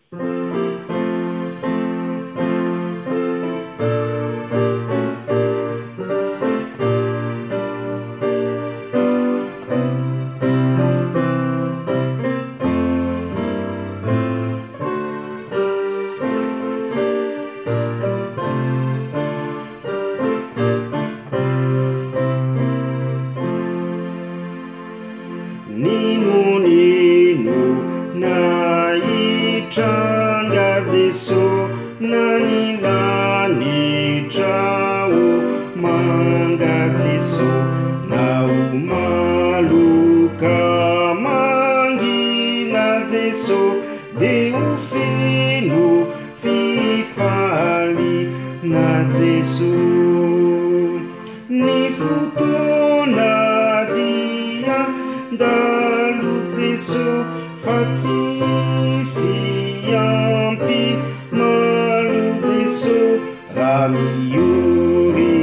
Nino naitranga Jesu nanilanitrao manga Jesu naumaluka mangina Jesu deu fino fifali na Jesu ni futona dia dalu Jesu fatsisi ampi malu Jesu ramiuri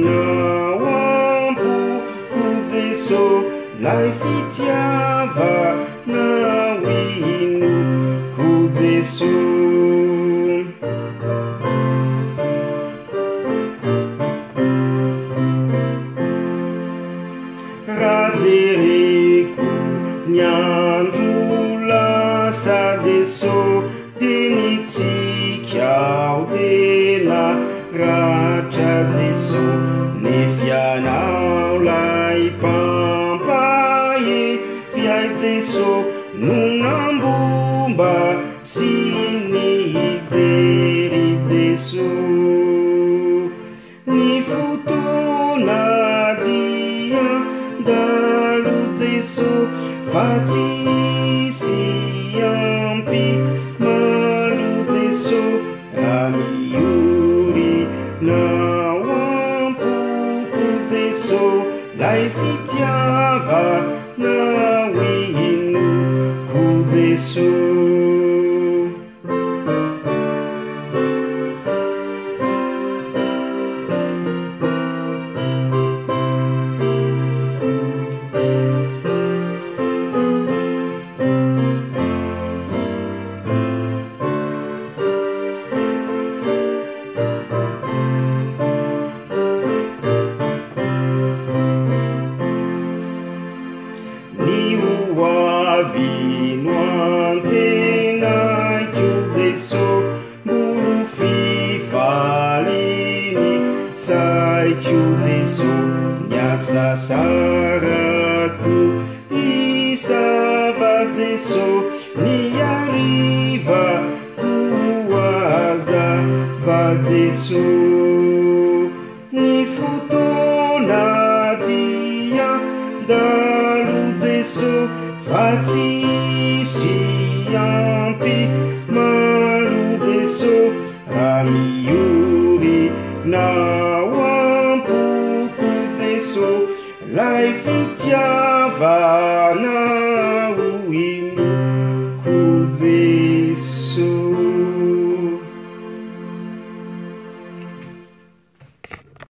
na wampu ku Jesu lai fitiava na winu ku Jesu Rajeriku nyandrula sa Jesu dinitsikaao dena ratra Jesu nefianao lai pampaye piai Jesu nunambomba sinijeri Jesu ni futona dia dalu Jesu fatsisi ampi malu Jesu ramiuri na wampu ku Jesu lai fitiava na winu ku Jesu Vino antena chiu Jesu bulu fifalini sai chiu Jesu nyasa saraku isava Jesu ni arriva kuaza va Jesu ni futona dia dalu Jesu fatsisi ampi malu Jesu ramiuri na wampu ku Jesu lai fitiava na winu